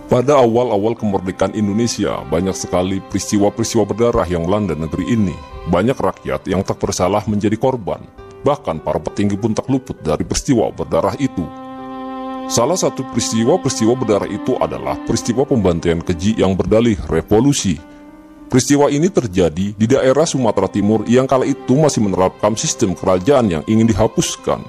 Pada awal-awal kemerdekaan Indonesia, banyak sekali peristiwa-peristiwa berdarah yang melanda negeri ini. Banyak rakyat yang tak bersalah menjadi korban. Bahkan para petinggi pun tak luput dari peristiwa berdarah itu. Salah satu peristiwa-peristiwa berdarah itu adalah peristiwa pembantaian keji yang berdalih revolusi. Peristiwa ini terjadi di daerah Sumatera Timur yang kala itu masih menerapkan sistem kerajaan yang ingin dihapuskan.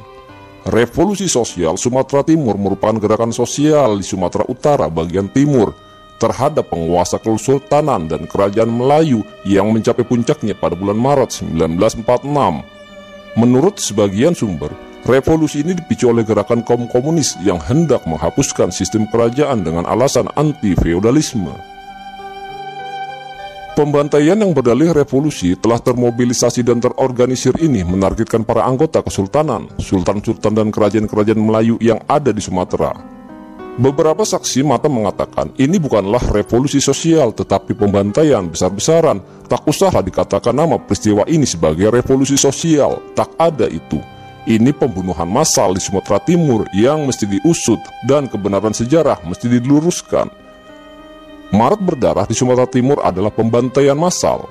Revolusi Sosial Sumatera Timur merupakan gerakan sosial di Sumatera Utara bagian timur terhadap penguasa Kesultanan dan Kerajaan Melayu yang mencapai puncaknya pada bulan Maret 1946. Menurut sebagian sumber, revolusi ini dipicu oleh gerakan kaum komunis yang hendak menghapuskan sistem kerajaan dengan alasan anti-feodalisme. Pembantaian yang berdalih revolusi telah termobilisasi dan terorganisir ini menargetkan para anggota kesultanan, sultan-sultan dan kerajaan-kerajaan Melayu yang ada di Sumatera. Beberapa saksi mata mengatakan ini bukanlah revolusi sosial tetapi pembantaian besar-besaran. Tak usahlah dikatakan nama peristiwa ini sebagai revolusi sosial, tak ada itu. Ini pembunuhan massal di Sumatera Timur yang mesti diusut dan kebenaran sejarah mesti diluruskan. Maret berdarah di Sumatera Timur adalah pembantaian massal.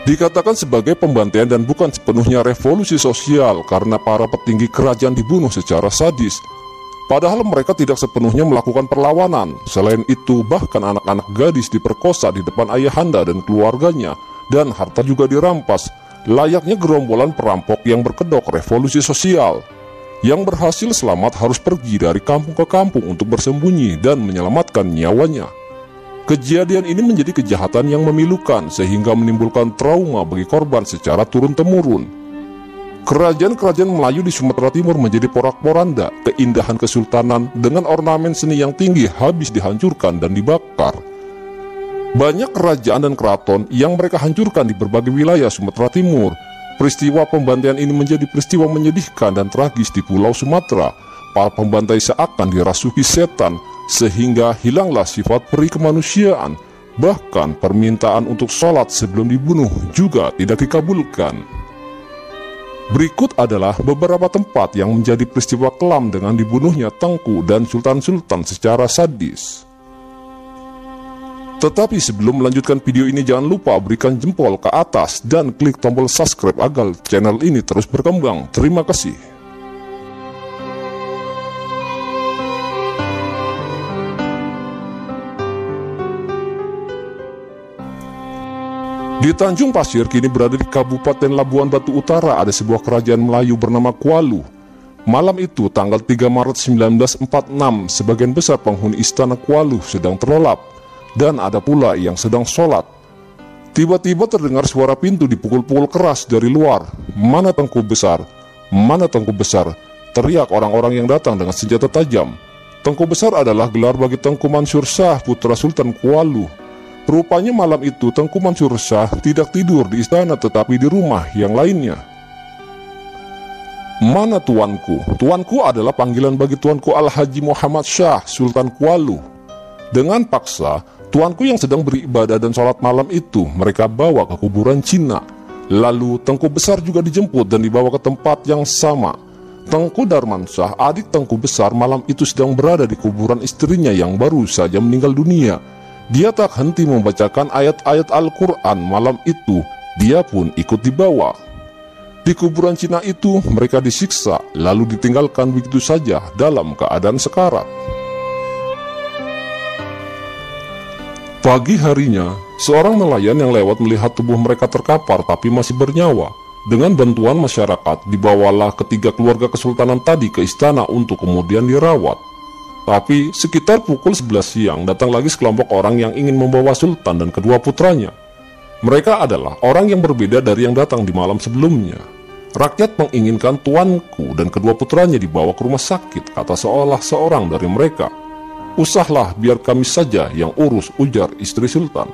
Dikatakan sebagai pembantaian dan bukan sepenuhnya revolusi sosial karena para petinggi kerajaan dibunuh secara sadis. Padahal mereka tidak sepenuhnya melakukan perlawanan. Selain itu, bahkan anak-anak gadis diperkosa di depan ayahanda dan keluarganya, dan harta juga dirampas, layaknya gerombolan perampok yang berkedok revolusi sosial. Yang berhasil selamat harus pergi dari kampung ke kampung untuk bersembunyi dan menyelamatkan nyawanya. Kejadian ini menjadi kejahatan yang memilukan sehingga menimbulkan trauma bagi korban secara turun-temurun. Kerajaan-kerajaan Melayu di Sumatera Timur menjadi porak-poranda, keindahan kesultanan dengan ornamen seni yang tinggi habis dihancurkan dan dibakar. Banyak kerajaan dan keraton yang mereka hancurkan di berbagai wilayah Sumatera Timur. Peristiwa pembantaian ini menjadi peristiwa menyedihkan dan tragis di Pulau Sumatera. Para pembantai seakan dirasuki setan, sehingga hilanglah sifat peri kemanusiaan. Bahkan permintaan untuk sholat sebelum dibunuh juga tidak dikabulkan. Berikut adalah beberapa tempat yang menjadi peristiwa kelam dengan dibunuhnya Tengku dan sultan-sultan secara sadis. Tetapi sebelum melanjutkan video ini, jangan lupa berikan jempol ke atas dan klik tombol subscribe agar channel ini terus berkembang. Terima kasih. Di Tanjung Pasir, kini berada di Kabupaten Labuan Batu Utara, ada sebuah kerajaan Melayu bernama Kualu. Malam itu, tanggal 3 Maret 1946, sebagian besar penghuni istana Kualu sedang terlelap. Dan ada pula yang sedang sholat. Tiba-tiba terdengar suara pintu dipukul-pukul keras dari luar. "Mana Tengku Besar? Mana Tengku Besar?" teriak orang-orang yang datang dengan senjata tajam. Tengku Besar adalah gelar bagi Tengku Mansur Shah, putra Sultan Kualu. Rupanya malam itu Tengku Mansur Shah tidak tidur di istana tetapi di rumah yang lainnya. "Mana tuanku?" Tuanku adalah panggilan bagi Tuanku Al-Haji Muhammad Shah, Sultan Kualu. Dengan paksa, tuanku yang sedang beribadah dan sholat malam itu mereka bawa ke kuburan Cina. Lalu Tengku Besar juga dijemput dan dibawa ke tempat yang sama. Tengku Darmansyah, adik Tengku Besar, malam itu sedang berada di kuburan istrinya yang baru saja meninggal dunia. Dia tak henti membacakan ayat-ayat Al-Quran malam itu. Dia pun ikut dibawa. Di kuburan Cina itu mereka disiksa lalu ditinggalkan begitu saja dalam keadaan sekarat. Pagi harinya, seorang nelayan yang lewat melihat tubuh mereka terkapar tapi masih bernyawa. Dengan bantuan masyarakat, dibawalah ketiga keluarga kesultanan tadi ke istana untuk kemudian dirawat. Tapi sekitar pukul 11 siang datang lagi sekelompok orang yang ingin membawa sultan dan kedua putranya. Mereka adalah orang yang berbeda dari yang datang di malam sebelumnya. Rakyat menginginkan tuanku dan kedua putranya dibawa ke rumah sakit, kata seolah seorang dari mereka. "Usahlah, biar kami saja yang urus," ujar istri sultan.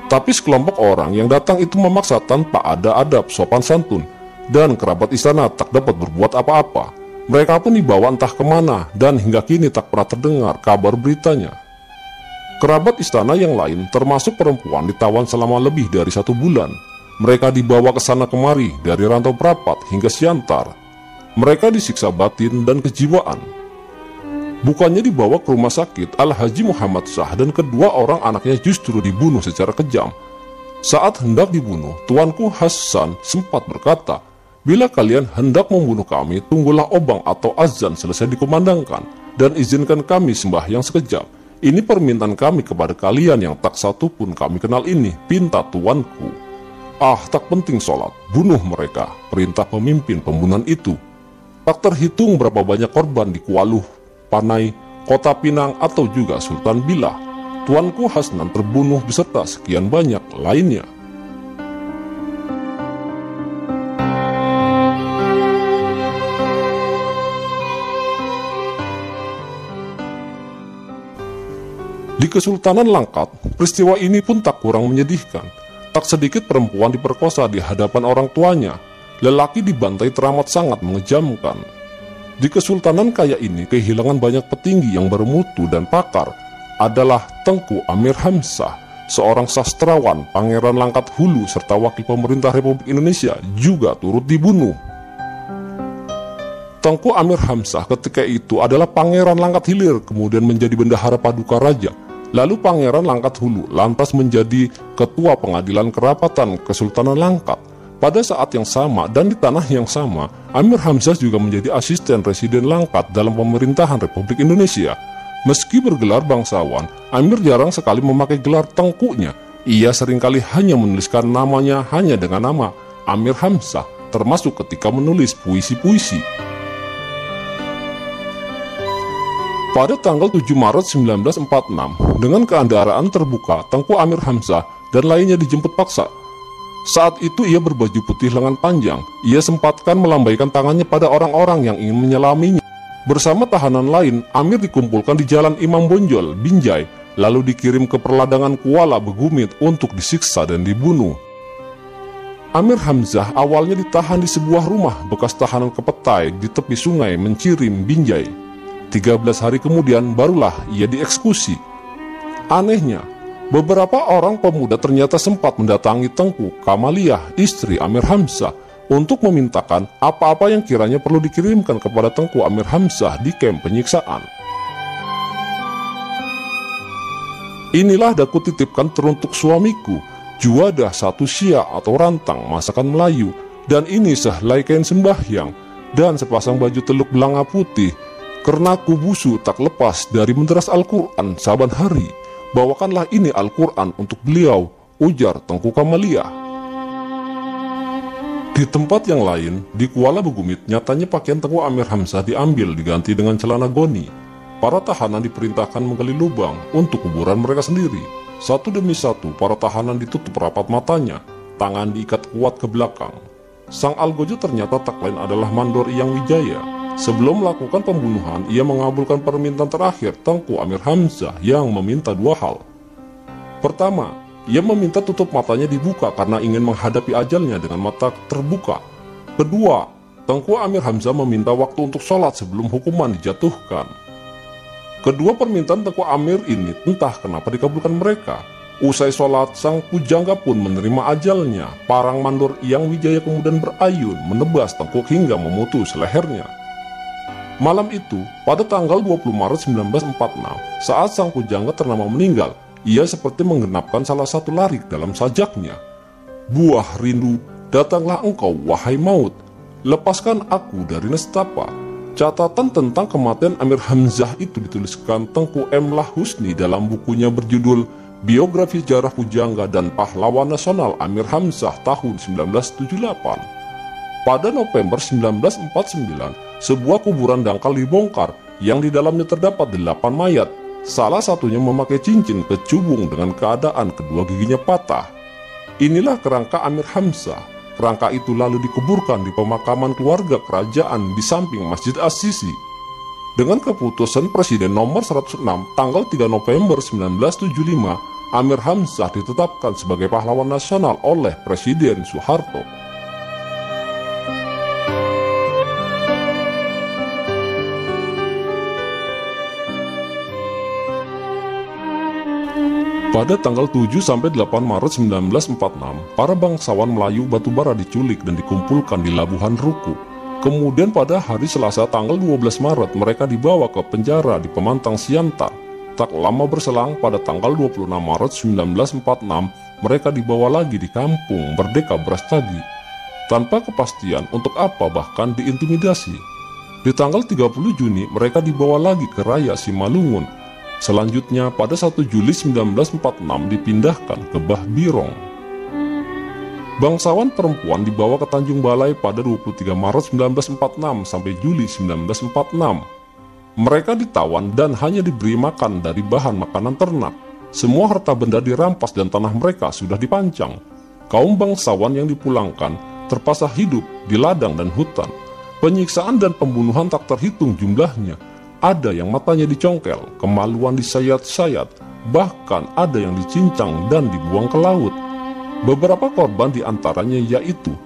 Tapi sekelompok orang yang datang itu memaksa tanpa ada adab sopan santun, dan kerabat istana tak dapat berbuat apa-apa. Mereka pun dibawa entah kemana, dan hingga kini tak pernah terdengar kabar beritanya. Kerabat istana yang lain, termasuk perempuan, ditawan selama lebih dari 1 bulan. Mereka dibawa ke sana kemari dari Rantau Prapat hingga Siantar. Mereka disiksa batin dan kejiwaan. Bukannya dibawa ke rumah sakit, Al-Haji Muhammad Shah dan kedua orang anaknya justru dibunuh secara kejam. Saat hendak dibunuh, Tuanku Hasan sempat berkata, "Bila kalian hendak membunuh kami, tunggulah obang atau azan selesai dikumandangkan, dan izinkan kami sembahyang sekejap. Ini permintaan kami kepada kalian yang tak satu pun kami kenal ini, pinta tuanku." Ah, tak penting sholat, bunuh mereka, perintah pemimpin pembunuhan itu. Tak terhitung berapa banyak korban di Kualuh, Panai, Kota Pinang, atau juga Sultan Bilah. Tuanku Hasnan terbunuh beserta sekian banyak lainnya. Di Kesultanan Langkat, peristiwa ini pun tak kurang menyedihkan. Tak sedikit perempuan diperkosa di hadapan orang tuanya. Lelaki dibantai teramat sangat mengejamkan. Di kesultanan kaya ini, kehilangan banyak petinggi yang bermutu dan pakar adalah Tengku Amir Hamzah, seorang sastrawan, Pangeran Langkat Hulu, serta wakil pemerintah Republik Indonesia juga turut dibunuh. Tengku Amir Hamzah ketika itu adalah Pangeran Langkat Hilir, kemudian menjadi Bendahara Paduka Raja. Lalu Pangeran Langkat Hulu lantas menjadi Ketua Pengadilan Kerapatan Kesultanan Langkat. Pada saat yang sama dan di tanah yang sama, Amir Hamzah juga menjadi asisten residen Langkat dalam pemerintahan Republik Indonesia. Meski bergelar bangsawan, Amir jarang sekali memakai gelar tengkunya. Ia seringkali hanya menuliskan namanya hanya dengan nama Amir Hamzah, termasuk ketika menulis puisi-puisi. Pada tanggal 7 Maret 1946, dengan kendaraan terbuka, Tengku Amir Hamzah dan lainnya dijemput paksa. Saat itu ia berbaju putih lengan panjang. Ia sempatkan melambaikan tangannya pada orang-orang yang ingin menyelaminya. Bersama tahanan lain, Amir dikumpulkan di Jalan Imam Bonjol, Binjai, lalu dikirim ke perladangan Kuala Begumit untuk disiksa dan dibunuh. Amir Hamzah awalnya ditahan di sebuah rumah bekas tahanan Kepetai di tepi sungai Mencirim, Binjai. 13 hari kemudian barulah ia dieksekusi. Anehnya, beberapa orang pemuda ternyata sempat mendatangi Tengku Kamaliah, istri Amir Hamzah, untuk memintakan apa-apa yang kiranya perlu dikirimkan kepada Tengku Amir Hamzah di kamp penyiksaan. "Inilah daku titipkan teruntuk suamiku, juadah satu sia atau rantang masakan Melayu, dan ini sehelai kain sembahyang, dan sepasang baju teluk belanga putih. Karena kubusu tak lepas dari menderas Al-Quran saban hari. Bawakanlah ini Al-Quran untuk beliau," ujar Tengku Kamaliah. Di tempat yang lain, di Kuala Begumit, nyatanya pakaian Tengku Amir Hamzah diambil diganti dengan celana goni. Para tahanan diperintahkan menggali lubang untuk kuburan mereka sendiri. Satu demi satu, para tahanan ditutup rapat matanya, tangan diikat kuat ke belakang. Sang Algojo ternyata tak lain adalah Mandor Iyang Wijaya. Sebelum melakukan pembunuhan, ia mengabulkan permintaan terakhir Tengku Amir Hamzah yang meminta dua hal. Pertama, ia meminta tutup matanya dibuka karena ingin menghadapi ajalnya dengan mata terbuka. Kedua, Tengku Amir Hamzah meminta waktu untuk sholat sebelum hukuman dijatuhkan. Kedua permintaan Tengku Amir ini entah kenapa dikabulkan mereka. Usai sholat, sang pujangga pun menerima ajalnya. Parang Mandor Iyang Wijaya kemudian berayun menebas Tengku hingga memutus lehernya. Malam itu, pada tanggal 20 Maret 1946, saat sang pujangga ternama meninggal, ia seperti menggenapkan salah satu larik dalam sajaknya. "Buah rindu, datanglah engkau wahai maut, lepaskan aku dari nestapa." Catatan tentang kematian Amir Hamzah itu dituliskan Tengku M. Lahusni dalam bukunya berjudul Biografi Sejarah Pujangga dan Pahlawan Nasional Amir Hamzah tahun 1978. Pada November 1949, sebuah kuburan dangkal dibongkar yang di dalamnya terdapat 8 mayat. Salah satunya memakai cincin kecubung dengan keadaan kedua giginya patah. Inilah kerangka Amir Hamzah. Kerangka itu lalu dikuburkan di pemakaman keluarga kerajaan di samping Masjid As-Sisi. Dengan keputusan Presiden nomor 106 tanggal 3 November 1975, Amir Hamzah ditetapkan sebagai pahlawan nasional oleh Presiden Soeharto. Pada tanggal 7-8 Maret 1946, para bangsawan Melayu Batubara diculik dan dikumpulkan di Labuhan Ruku. Kemudian pada hari Selasa tanggal 12 Maret mereka dibawa ke penjara di Pemantang Siantar. Tak lama berselang pada tanggal 26 Maret 1946 mereka dibawa lagi di kampung Merdeka Brastagi. Tanpa kepastian untuk apa, bahkan diintimidasi. Di tanggal 30 Juni mereka dibawa lagi ke Raya Simalungun. Selanjutnya pada 1 Juli 1946 dipindahkan ke Bah Birong. Bangsawan perempuan dibawa ke Tanjung Balai pada 23 Maret 1946 sampai Juli 1946. Mereka ditawan dan hanya diberi makan dari bahan makanan ternak. Semua harta benda dirampas dan tanah mereka sudah dipancang. Kaum bangsawan yang dipulangkan terpaksa hidup di ladang dan hutan. Penyiksaan dan pembunuhan tak terhitung jumlahnya. Ada yang matanya dicongkel, kemaluan disayat-sayat, bahkan ada yang dicincang dan dibuang ke laut. Beberapa korban diantaranya yaitu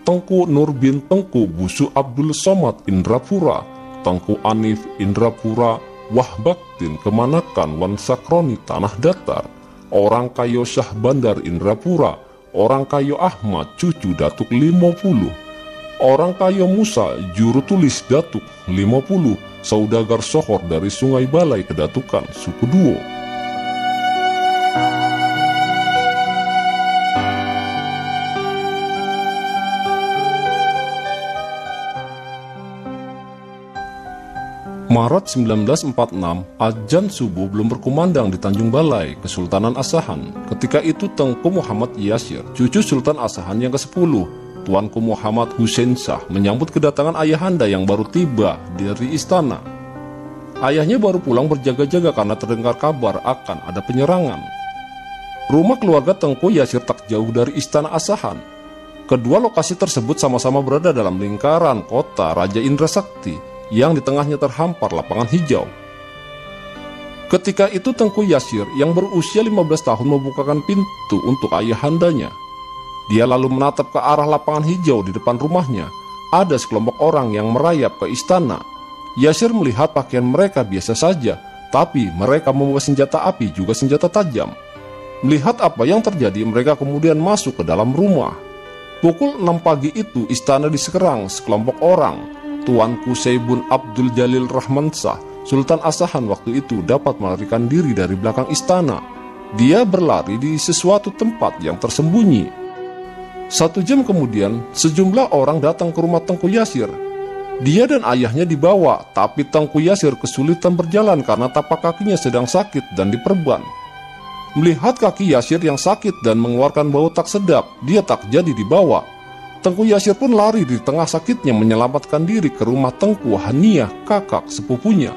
Tengku Nur bin Tengku Busu Abdul Somad Indrapura, Tengku Anif Indrapura, Wahbaktin Kemanakan Wan Sakroni Tanah Datar, Orang Kayo Syah Bandar Indrapura, Orang Kayo Ahmad Cucu Datuk 50, Orang Kayo Musa Juru Tulis Datuk 50, saudagar Sohor dari Sungai Balai Kedatukan suku Duo. Maret 1946, azan subuh belum berkumandang di Tanjung Balai, Kesultanan Asahan. Ketika itu Tengku Muhammad Yasir, cucu Sultan Asahan yang ke-10, Tuanku Muhammad Hussein Shah, menyambut kedatangan ayahanda yang baru tiba dari istana. Ayahnya baru pulang berjaga-jaga karena terdengar kabar akan ada penyerangan. Rumah keluarga Tengku Yasir tak jauh dari istana Asahan. Kedua lokasi tersebut sama-sama berada dalam lingkaran kota Raja Indra Sakti, yang di tengahnya terhampar lapangan hijau. Ketika itu Tengku Yasir yang berusia 15 tahun membukakan pintu untuk ayahandanya. Dia lalu menatap ke arah lapangan hijau di depan rumahnya. Ada sekelompok orang yang merayap ke istana. Yasir melihat pakaian mereka biasa saja, tapi mereka membawa senjata api juga senjata tajam. Melihat apa yang terjadi, mereka kemudian masuk ke dalam rumah. Pukul 6 pagi itu istana diserang sekelompok orang. Tuanku Seibun Abdul Jalil Rahman Shah, Sultan Asahan waktu itu, dapat melarikan diri dari belakang istana. Dia berlari di sesuatu tempat yang tersembunyi. 1 jam kemudian, sejumlah orang datang ke rumah Tengku Yasir. Dia dan ayahnya dibawa, tapi Tengku Yasir kesulitan berjalan karena tapak kakinya sedang sakit dan diperban. Melihat kaki Yasir yang sakit dan mengeluarkan bau tak sedap, dia tak jadi dibawa. Tengku Yasir pun lari di tengah sakitnya menyelamatkan diri ke rumah Tengku Haniah, kakak sepupunya.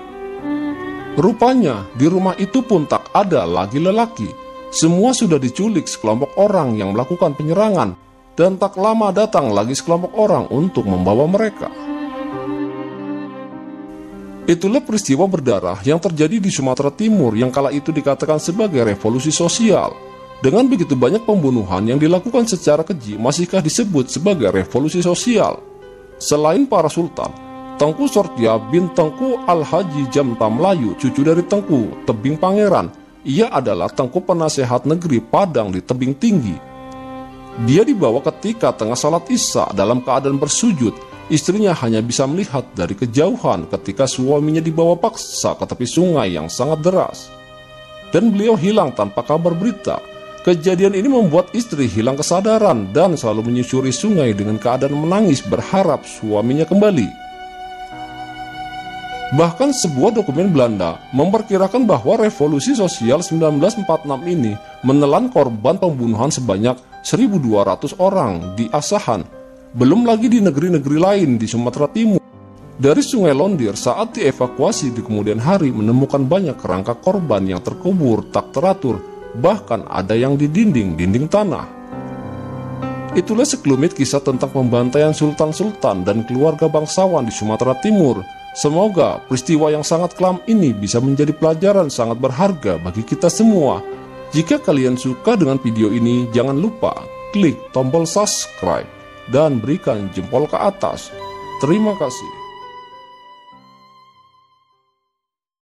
Rupanya, di rumah itu pun tak ada lagi lelaki. Semua sudah diculik sekelompok orang yang melakukan penyerangan. Dan tak lama datang lagi sekelompok orang untuk membawa mereka. Itulah peristiwa berdarah yang terjadi di Sumatera Timur yang kala itu dikatakan sebagai revolusi sosial. Dengan begitu banyak pembunuhan yang dilakukan secara keji, masihkah disebut sebagai revolusi sosial? Selain para sultan, Tengku Sortia bin Tengku Al-Haji Jamta Melayu, cucu dari Tengku Tebing Pangeran, ia adalah Tengku Penasehat Negeri Padang di Tebing Tinggi. Dia dibawa ketika tengah salat Isya dalam keadaan bersujud. Istrinya hanya bisa melihat dari kejauhan ketika suaminya dibawa paksa ke tepi sungai yang sangat deras. Dan beliau hilang tanpa kabar berita. Kejadian ini membuat istri hilang kesadaran dan selalu menyusuri sungai dengan keadaan menangis berharap suaminya kembali. Bahkan sebuah dokumen Belanda memperkirakan bahwa revolusi sosial 1946 ini menelan korban pembunuhan sebanyak 1.200 orang di Asahan, belum lagi di negeri-negeri lain di Sumatera Timur. Dari Sungai Londir saat dievakuasi di kemudian hari menemukan banyak kerangka korban yang terkubur tak teratur, bahkan ada yang di dinding-dinding tanah. Itulah sekelumit kisah tentang pembantaian sultan-sultan dan keluarga bangsawan di Sumatera Timur. Semoga peristiwa yang sangat kelam ini bisa menjadi pelajaran sangat berharga bagi kita semua. Jika kalian suka dengan video ini, jangan lupa klik tombol subscribe dan berikan jempol ke atas. Terima kasih.